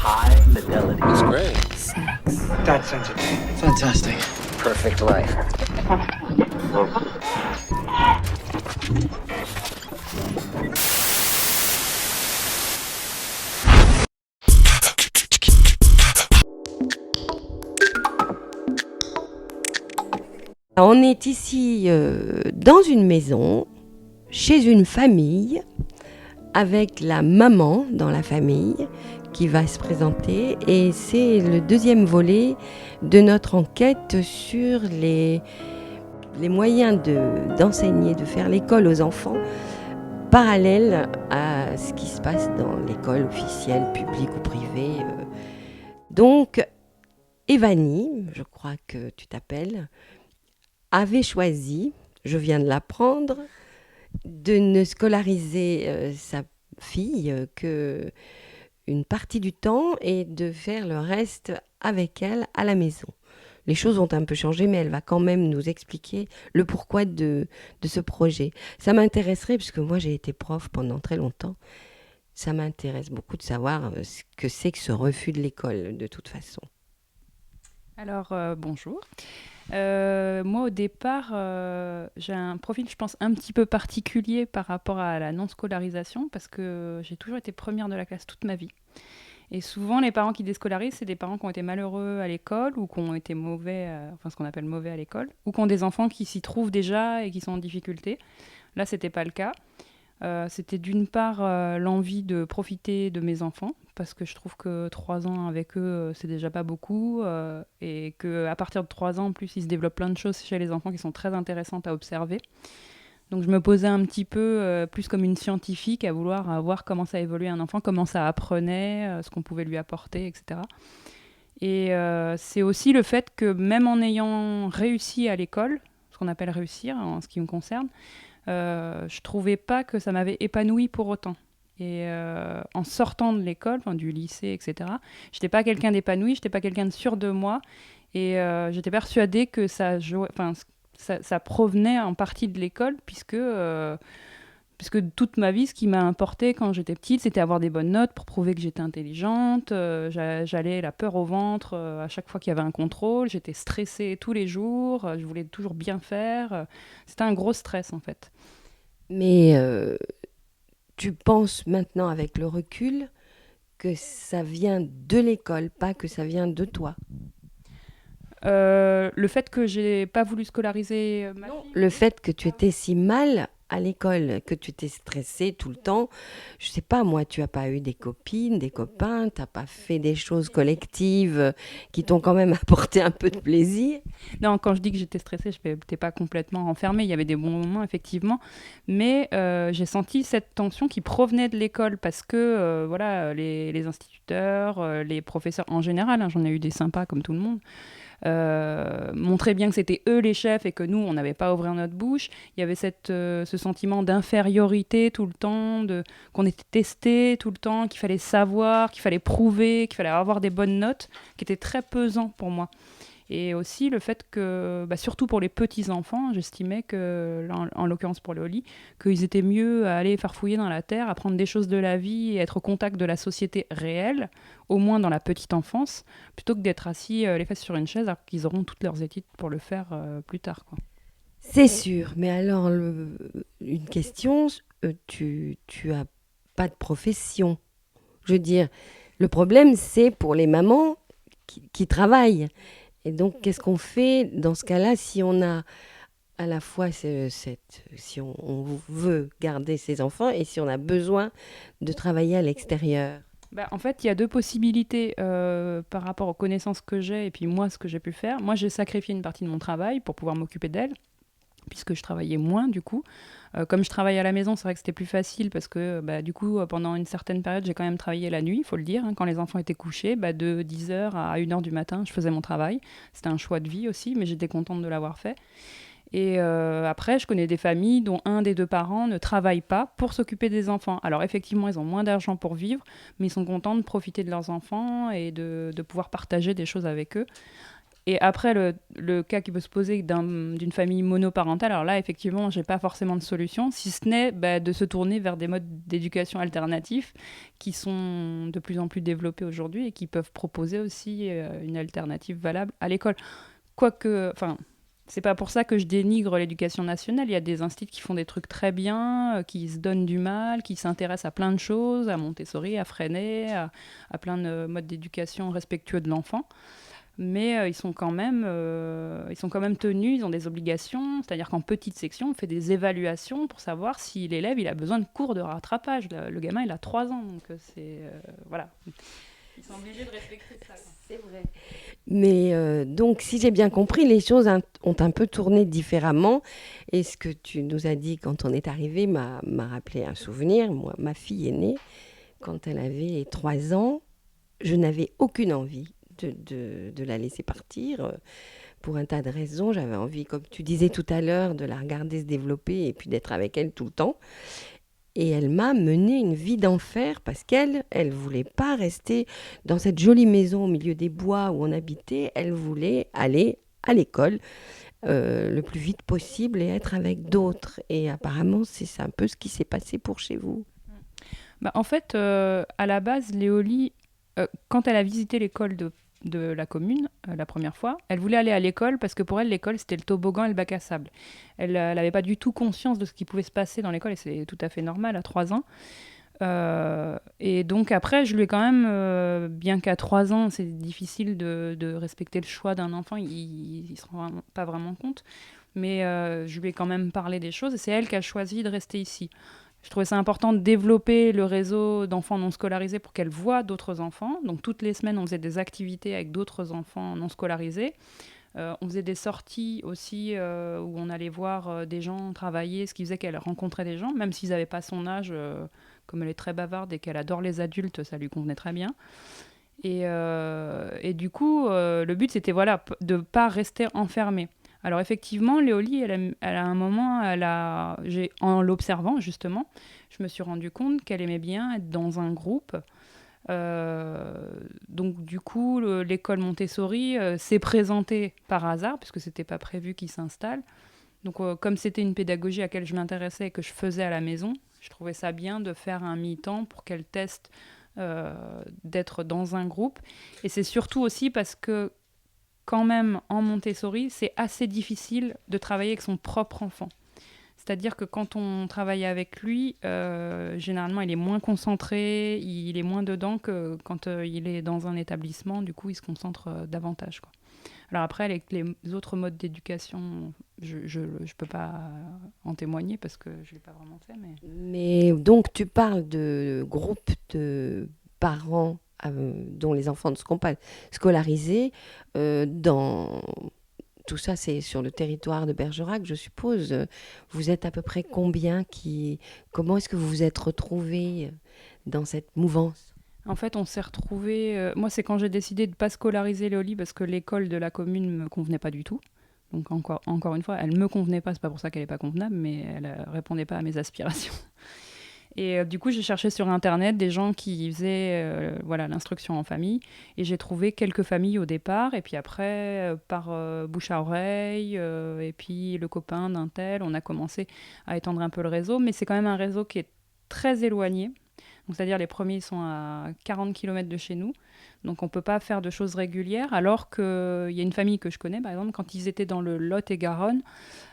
high fidelity. That's great. Sex. That sensitive. Fantastic. Perfect life. On est ici dans une maison, chez une famille, avec la maman dans la famille qui va se présenter. Et c'est le deuxième volet de notre enquête sur les moyens d'enseigner, de faire l'école aux enfants, parallèle à ce qui se passe dans l'école officielle, publique ou privée. Donc, Evanie, je crois que tu t'appelles, avait choisi, je viens de l'apprendre, de ne scolariser sa fille que une partie du temps et de faire le reste avec elle à la maison. Les choses ont un peu changé, mais elle va quand même nous expliquer le pourquoi de ce projet. Ça m'intéresserait, puisque moi j'ai été prof pendant très longtemps, ça m'intéresse beaucoup de savoir ce que c'est que ce refus de l'école, de toute façon. Alors, bonjour. Moi, au départ, j'ai un profil, je pense, un petit peu particulier par rapport à la non-scolarisation, parce que j'ai toujours été première de la classe toute ma vie. Et souvent, les parents qui déscolarisent, c'est des parents qui ont été malheureux à l'école ou qui ont été mauvais, enfin ce qu'on appelle mauvais à l'école, ou qui ont des enfants qui s'y trouvent déjà et qui sont en difficulté. Là, c'était pas le cas. C'était d'une part l'envie de profiter de mes enfants, parce que je trouve que 3 ans avec eux, c'est déjà pas beaucoup, et qu'à partir de 3 ans, en plus, il se développe plein de choses chez les enfants qui sont très intéressantes à observer. Donc je me posais un petit peu plus comme une scientifique à vouloir voir comment ça évoluait un enfant, comment ça apprenait, ce qu'on pouvait lui apporter, etc. Et c'est aussi le fait que même en ayant réussi à l'école, ce qu'on appelle réussir en ce qui me concerne, je trouvais pas que ça m'avait épanouie pour autant. Et en sortant de l'école, du lycée, etc., j'étais pas quelqu'un d'épanoui, j'étais pas quelqu'un de sûr de moi, et j'étais persuadée que ça provenait en partie de l'école, puisque toute ma vie, ce qui m'a importé quand j'étais petite, c'était avoir des bonnes notes pour prouver que j'étais intelligente. J'allais la peur au ventre à chaque fois qu'il y avait un contrôle. J'étais stressée tous les jours. Je voulais toujours bien faire. C'était un gros stress, en fait. Mais tu penses maintenant, avec le recul, que ça vient de l'école, pas que ça vient de toi? Le fait que j'ai pas voulu scolariser ma fille... Le fait que tu étais si mal à l'école, que tu étais stressée tout le temps, je sais pas, moi, tu as pas eu des copines, des copains, t'as pas fait des choses collectives qui t'ont quand même apporté un peu de plaisir? Non, quand je dis que j'étais stressée, je n'étais pas complètement enfermée. Il y avait des bons moments, effectivement. Mais j'ai senti cette tension qui provenait de l'école parce que voilà, les instituteurs, les professeurs en général, hein, j'en ai eu des sympas comme tout le monde, montraient bien que c'était eux les chefs et que nous, on n'avait pas à ouvrir notre bouche. Il y avait ce sentiment d'infériorité tout le temps, qu'on était testé tout le temps, qu'il fallait savoir, qu'il fallait prouver, qu'il fallait avoir des bonnes notes, qui était très pesant pour moi. Et aussi le fait que, surtout pour les petits-enfants, j'estimais que, en l'occurrence pour les Oli, qu'ils étaient mieux à aller farfouiller dans la terre, apprendre des choses de la vie et être au contact de la société réelle, au moins dans la petite enfance, plutôt que d'être assis les fesses sur une chaise alors qu'ils auront toutes leurs études pour le faire plus tard, quoi. C'est sûr, mais alors, une question, tu as pas de profession. Je veux dire, le problème, c'est pour les mamans qui travaillent. Et donc, qu'est-ce qu'on fait dans ce cas-là si on a à la fois si on veut garder ses enfants et si on a besoin de travailler à l'extérieur? En fait, il y a deux possibilités par rapport aux connaissances que j'ai et puis moi, ce que j'ai pu faire. Moi, j'ai sacrifié une partie de mon travail pour pouvoir m'occuper d'elle, puisque je travaillais moins du coup. Comme je travaille à la maison, c'est vrai que c'était plus facile parce que du coup, pendant une certaine période, j'ai quand même travaillé la nuit, il faut le dire, hein, quand les enfants étaient couchés, de 10h à 1h du matin, je faisais mon travail. C'était un choix de vie aussi, mais j'étais contente de l'avoir fait. Et après, je connais des familles dont un des deux parents ne travaille pas pour s'occuper des enfants. Alors effectivement, ils ont moins d'argent pour vivre, mais ils sont contents de profiter de leurs enfants et de pouvoir partager des choses avec eux. Et après, le cas qui peut se poser d'une famille monoparentale, alors là, effectivement, j'ai pas forcément de solution, si ce n'est de se tourner vers des modes d'éducation alternatifs qui sont de plus en plus développés aujourd'hui et qui peuvent proposer aussi une alternative valable à l'école. Quoique, enfin, c'est pas pour ça que je dénigre l'éducation nationale. Il y a des instituts qui font des trucs très bien, qui se donnent du mal, qui s'intéressent à plein de choses, à Montessori, à Freinet, à plein de modes d'éducation respectueux de l'enfant. Mais ils sont quand même tenus, ils ont des obligations. C'est-à-dire qu'en petite section, on fait des évaluations pour savoir si l'élève il a besoin de cours de rattrapage. Le gamin, il a 3 ans, donc voilà. Ils sont obligés de respecter ça. C'est vrai. Mais donc, si j'ai bien compris, les choses ont un peu tourné différemment. Et ce que tu nous as dit quand on est arrivé m'a rappelé un souvenir. Moi, ma fille aînée, quand elle avait 3 ans, je n'avais aucune envie de la laisser partir. Pour un tas de raisons, j'avais envie, comme tu disais tout à l'heure, de la regarder se développer et puis d'être avec elle tout le temps. Et elle m'a mené une vie d'enfer parce elle voulait pas rester dans cette jolie maison au milieu des bois où on habitait. Elle voulait aller à l'école le plus vite possible et être avec d'autres. Et apparemment, c'est un peu ce qui s'est passé pour chez vous. En fait, à la base, Léolie, quand elle a visité l'école de la commune la première fois, elle voulait aller à l'école parce que pour elle, l'école, c'était le toboggan et le bac à sable. Elle n'avait pas du tout conscience de ce qui pouvait se passer dans l'école et c'est tout à fait normal à 3 ans. Et donc après, je lui ai quand même, bien qu'à 3 ans, c'est difficile de respecter le choix d'un enfant, il ne se rend pas vraiment compte, mais je lui ai quand même parlé des choses et c'est elle qui a choisi de rester ici. Je trouvais ça important de développer le réseau d'enfants non scolarisés pour qu'elle voie d'autres enfants. Donc toutes les semaines, on faisait des activités avec d'autres enfants non scolarisés. On faisait des sorties aussi où on allait voir des gens travailler, ce qui faisait qu'elle rencontrait des gens, même s'ils n'avaient pas son âge. Comme elle est très bavarde et qu'elle adore les adultes, ça lui convenait très bien. Et du coup, le but, c'était de ne pas rester enfermée. Alors effectivement, Léolie, elle a un moment, en l'observant justement, je me suis rendu compte qu'elle aimait bien être dans un groupe. Donc du coup, l'école Montessori s'est présentée par hasard, puisque c'était pas prévu qu'il s'installe. Donc comme c'était une pédagogie à laquelle je m'intéressais et que je faisais à la maison, je trouvais ça bien de faire un mi-temps pour qu'elle teste d'être dans un groupe. Et c'est surtout aussi parce que quand même, en Montessori, c'est assez difficile de travailler avec son propre enfant. C'est-à-dire que quand on travaille avec lui, généralement, il est moins concentré, il est moins dedans que quand il est dans un établissement. Du coup, il se concentre davantage, quoi. Alors après, avec les autres modes d'éducation, je ne peux pas en témoigner parce que je ne l'ai pas vraiment fait. Mais donc, tu parles de groupes de parents dont les enfants ne seront pas scolarisés. Tout ça, c'est sur le territoire de Bergerac, je suppose. Vous êtes à peu près combien Comment est-ce que vous vous êtes retrouvés dans cette mouvance ? En fait, on s'est retrouvés... moi, c'est quand j'ai décidé de ne pas scolariser Léolie parce que l'école de la commune ne me convenait pas du tout. Donc encore une fois, elle ne me convenait pas, c'est pas pour ça qu'elle n'est pas convenable, mais elle ne répondait pas à mes aspirations. Et du coup, j'ai cherché sur Internet des gens qui faisaient l'instruction en famille. Et j'ai trouvé quelques familles au départ. Et puis après, par bouche à oreille, et puis le copain d'un tel, on a commencé à étendre un peu le réseau. Mais c'est quand même un réseau qui est très éloigné. Donc, c'est-à-dire les premiers sont à 40 km de chez nous. Donc on ne peut pas faire de choses régulières. Alors qu'il y a une famille que je connais, par exemple, quand ils étaient dans le Lot-et-Garonne,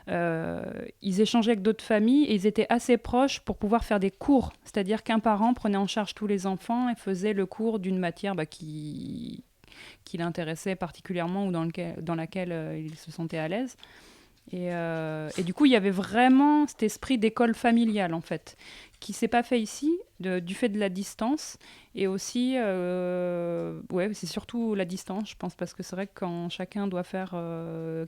ils échangeaient avec d'autres familles et ils étaient assez proches pour pouvoir faire des cours. C'est-à-dire qu'un parent prenait en charge tous les enfants et faisait le cours d'une matière qui l'intéressait particulièrement ou dans laquelle il se sentait à l'aise. Et du coup, il y avait vraiment cet esprit d'école familiale, en fait, qui ne s'est pas fait ici, du fait de la distance. Et aussi, c'est surtout la distance, je pense, parce que c'est vrai que quand chacun doit faire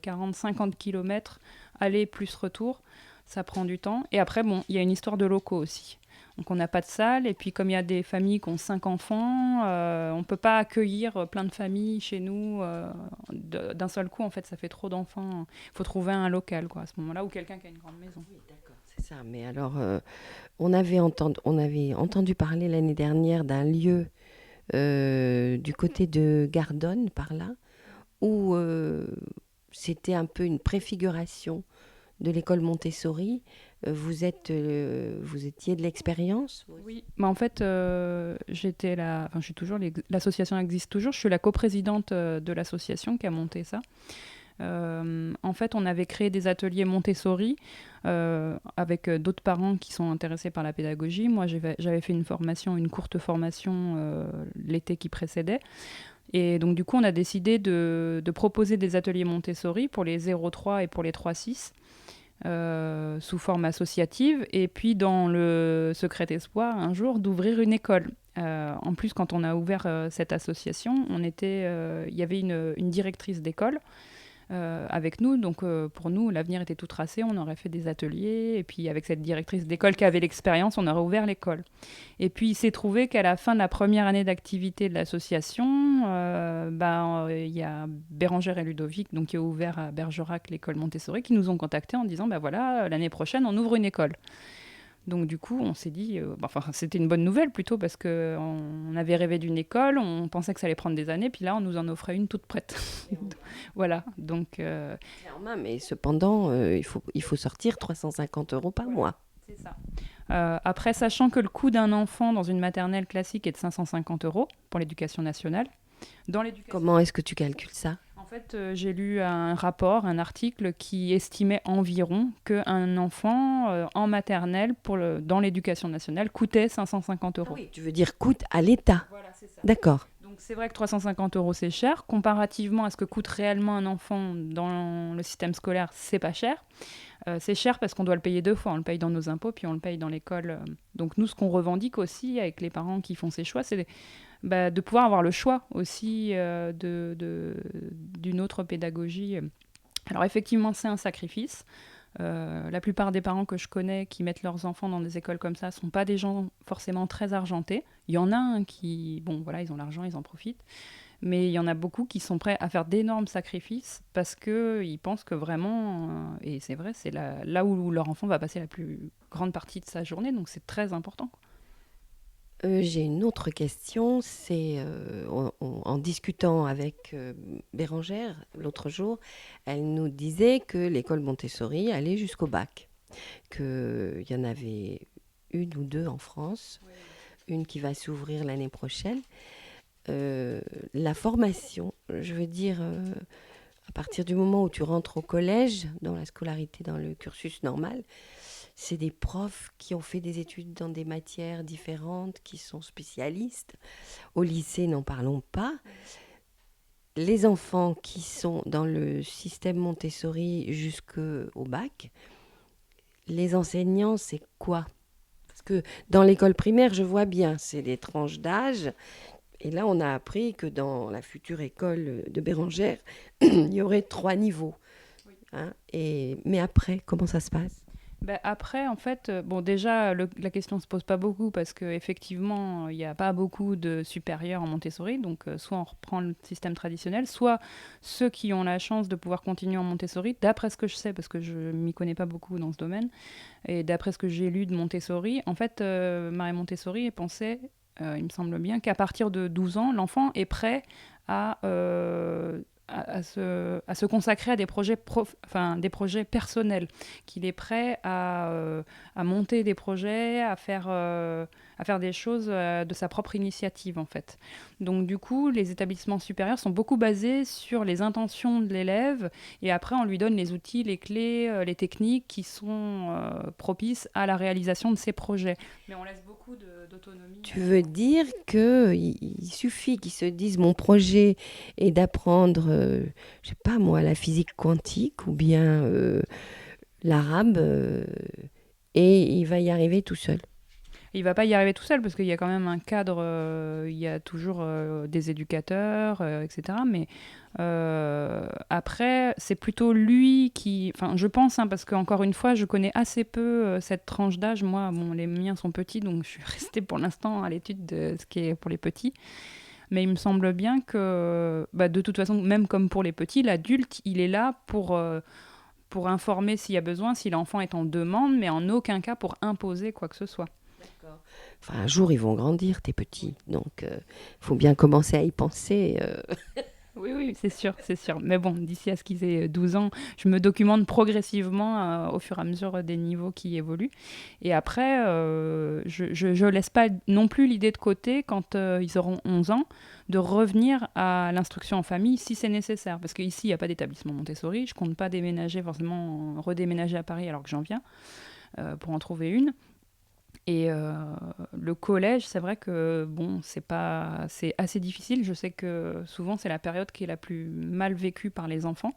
40-50 km, aller plus retour, ça prend du temps. Et après, il y a une histoire de locaux aussi. Donc on n'a pas de salle, et puis comme il y a des familles qui ont 5 enfants, on ne peut pas accueillir plein de familles chez nous d'un seul coup. En fait, ça fait trop d'enfants. Il faut trouver un local, quoi, à ce moment-là, ou quelqu'un qui a une grande maison. Oui, d'accord, c'est ça. Mais alors, on avait entendu parler l'année dernière d'un lieu du côté de Gardonne, par là, où c'était un peu une préfiguration de l'école Montessori. Vous étiez de l'expérience? Oui, mais en fait, je suis toujours, l'association existe toujours. Je suis la coprésidente de l'association qui a monté ça. En fait, on avait créé des ateliers Montessori avec d'autres parents qui sont intéressés par la pédagogie. Moi, j'avais fait une courte formation l'été qui précédait. Et donc, du coup, on a décidé de proposer des ateliers Montessori pour les 0-3 et pour les 3-6. Sous forme associative, et puis dans le secret espoir, un jour, d'ouvrir une école. En plus, quand on a ouvert cette association, il y avait une directrice d'école avec nous, donc pour nous, l'avenir était tout tracé, on aurait fait des ateliers, et puis avec cette directrice d'école qui avait l'expérience, on aurait ouvert l'école. Et puis il s'est trouvé qu'à la fin de la première année d'activité de l'association, il y a Bérangère et Ludovic, donc, qui ont ouvert à Bergerac l'école Montessori, qui nous ont contactés en disant, voilà, l'année prochaine, on ouvre une école. Donc du coup, on s'est dit, c'était une bonne nouvelle plutôt, parce qu'on avait rêvé d'une école, on pensait que ça allait prendre des années, puis là, on nous en offrait une toute prête. Voilà, donc... Clairement, mais cependant, il faut sortir 350 € par mois. C'est ça. Après, sachant que le coût d'un enfant dans une maternelle classique est de 550 € pour l'éducation nationale. Comment est-ce que tu calcules ça? En fait, j'ai lu un article qui estimait environ qu'un enfant en maternelle dans l'éducation nationale coûtait 550 €. Ah oui, tu veux dire coûte à l'État. Voilà, c'est ça. D'accord. Donc c'est vrai que 350 € c'est cher. Comparativement à ce que coûte réellement un enfant dans le système scolaire, c'est pas cher. C'est cher parce qu'on doit le payer deux fois. On le paye dans nos impôts, puis on le paye dans l'école. Donc nous, ce qu'on revendique aussi avec les parents qui font ces choix, c'est de pouvoir avoir le choix aussi d'une autre pédagogie. Alors effectivement, c'est un sacrifice. La plupart des parents que je connais qui mettent leurs enfants dans des écoles comme ça ne sont pas des gens forcément très argentés. Il y en a un qui, ils ont l'argent, ils en profitent. Mais il y en a beaucoup qui sont prêts à faire d'énormes sacrifices parce qu'ils pensent que vraiment, et c'est vrai, c'est là où leur enfant va passer la plus grande partie de sa journée, donc c'est très important. J'ai une autre question, c'est en discutant avec Bérangère l'autre jour, elle nous disait que l'école Montessori allait jusqu'au bac, qu'il y en avait une ou deux en France, une qui va s'ouvrir l'année prochaine. La formation, je veux dire, à partir du moment où tu rentres au collège, dans la scolarité, dans le cursus normal, c'est des profs qui ont fait des études dans des matières différentes, qui sont spécialistes. Au lycée, n'en parlons pas. Les enfants qui sont dans le système Montessori jusqu'au bac, les enseignants, c'est quoi? Parce que dans l'école primaire, je vois bien, c'est des tranches d'âge. Et là, on a appris que dans la future école de Bérangère, il y aurait 3 niveaux. Oui. Hein, mais après, comment ça se passe? Après, en fait, déjà, la question ne se pose pas beaucoup parce qu'effectivement, il n'y a pas beaucoup de supérieurs en Montessori. Donc, soit on reprend le système traditionnel, soit ceux qui ont la chance de pouvoir continuer en Montessori, d'après ce que je sais, parce que je ne m'y connais pas beaucoup dans ce domaine, et d'après ce que j'ai lu de Montessori, en fait, Marie Montessori pensait, il me semble bien, qu'à partir de 12 ans, l'enfant est prêt à se consacrer à des projets, des projets personnels, qu'il est prêt à monter des projets, à faire des choses de sa propre initiative, en fait. Donc, du coup, les établissements supérieurs sont beaucoup basés sur les intentions de l'élève, et après, on lui donne les outils, les clés, les techniques qui sont propices à la réalisation de ces projets. Mais on laisse beaucoup d'autonomie. Tu veux dire qu'il suffit qu'ils se disent mon projet est d'apprendre, je sais pas moi, la physique quantique ou bien l'arabe et il va y arriver tout seul. Il va pas y arriver tout seul parce qu'il y a quand même un cadre, il y a toujours des éducateurs, etc. Mais après, c'est plutôt lui qui... Enfin, je pense, parce qu'encore une fois, je connais assez peu cette tranche d'âge. Moi, les miens sont petits, donc je suis restée pour l'instant à l'étude de ce qui est pour les petits. Mais il me semble bien que, de toute façon, même comme pour les petits, l'adulte, il est là pour informer s'il y a besoin, si l'enfant est en demande, mais en aucun cas pour imposer quoi que ce soit. D'accord. Enfin, un jour, ils vont grandir, tes petits. Donc, il faut bien commencer à y penser. Oui, oui, c'est sûr, c'est sûr. Mais bon, d'ici à ce qu'ils aient 12 ans, je me documente progressivement au fur et à mesure des niveaux qui évoluent. Et après, je laisse pas non plus l'idée de côté, quand ils auront 11 ans, de revenir à l'instruction en famille si c'est nécessaire. Parce qu'ici, il n'y a pas d'établissement Montessori. Je compte pas déménager, forcément redéménager à Paris alors que j'en viens, pour en trouver une. Et le collège, c'est vrai que bon, c'est assez difficile. Je sais que souvent c'est la période qui est la plus mal vécue par les enfants.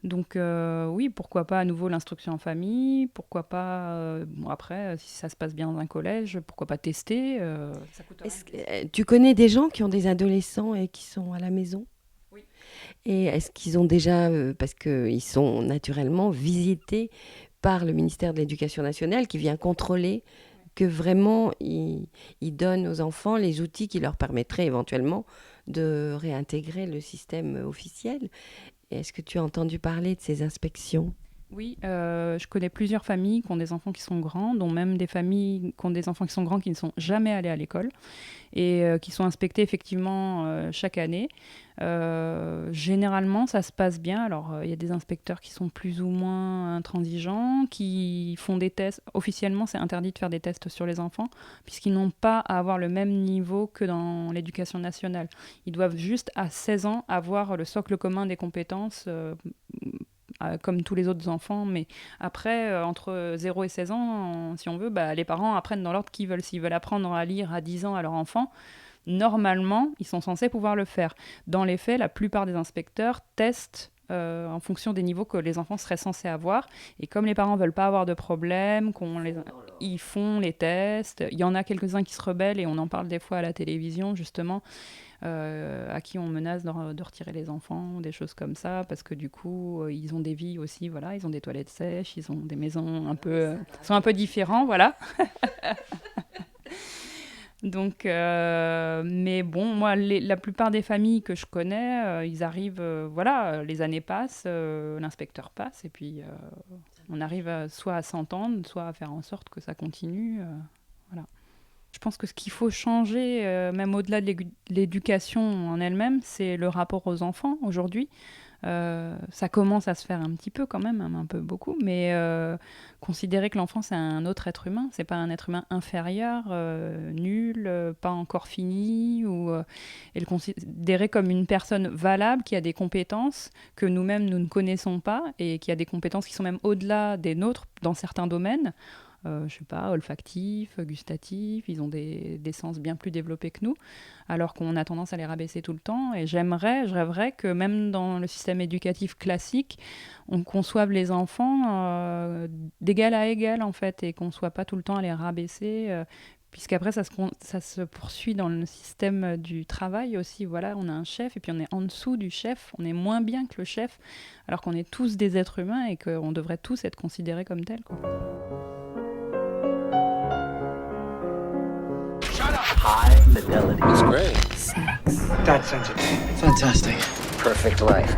Donc oui, pourquoi pas à nouveau l'instruction en famille, pourquoi pas, bon après, si ça se passe bien dans un collège, pourquoi pas tester, ça coûte rien. Tu connais des gens qui ont des adolescents et qui sont à la maison? Oui. Et est-ce qu'ils ont déjà, parce qu'ils sont naturellement visités par le ministère de l'Éducation nationale qui vient contrôler que vraiment ils donnent aux enfants les outils qui leur permettraient éventuellement de réintégrer le système officiel. Et est-ce que tu as entendu parler de ces inspections? Oui, je connais plusieurs familles qui ont des enfants qui sont grands, dont même des familles qui ont des enfants qui sont grands qui ne sont jamais allés à l'école et qui sont inspectés effectivement chaque année. Généralement, ça se passe bien. Alors, il y a des inspecteurs qui sont plus ou moins intransigeants, qui font des tests. Officiellement, c'est interdit de faire des tests sur les enfants, puisqu'ils n'ont pas à avoir le même niveau que dans l'éducation nationale. Ils doivent juste, à 16 ans, avoir le socle commun des compétences, comme tous les autres enfants. Mais après, entre 0 et 16 ans, si on veut, les parents apprennent dans l'ordre qu'ils veulent. S'ils veulent apprendre à lire à 10 ans à leur enfant, normalement, ils sont censés pouvoir le faire. Dans les faits, la plupart des inspecteurs testent en fonction des niveaux que les enfants seraient censés avoir. Et comme les parents ne veulent pas avoir de problème, ils font les tests. Il y en a quelques-uns qui se rebellent et on en parle des fois à la télévision, justement, à qui on menace de retirer les enfants, des choses comme ça, parce que du coup, ils ont des vies aussi, voilà, ils ont des toilettes sèches, ils ont des maisons sont un peu différents, voilà. Donc, mais bon, moi, la plupart des familles que je connais, ils arrivent, voilà, les années passent, l'inspecteur passe, et puis on arrive soit à s'entendre, soit à faire en sorte que ça continue, voilà. Je pense que ce qu'il faut changer, même au-delà de l'éducation en elle-même, c'est le rapport aux enfants aujourd'hui. Ça commence à se faire un petit peu quand même, un peu beaucoup, mais considérer que l'enfant c'est un autre être humain, c'est pas un être humain inférieur, nul, pas encore fini, et le considérer comme une personne valable qui a des compétences que nous-mêmes nous ne connaissons pas et qui a des compétences qui sont même au-delà des nôtres dans certains domaines. Je sais pas, olfactifs, gustatifs, ils ont des sens bien plus développés que nous, alors qu'on a tendance à les rabaisser tout le temps. Et je rêverais que même dans le système éducatif classique, on conçoive les enfants d'égal à égal, en fait, et qu'on ne soit pas tout le temps à les rabaisser, puisqu'après, ça se poursuit dans le système du travail aussi. Voilà, on a un chef, et puis on est en dessous du chef, on est moins bien que le chef, alors qu'on est tous des êtres humains et qu'on devrait tous être considérés comme tels, quoi. High fidelity. It's great. Sex. That sensitive. Fantastic. Perfect life.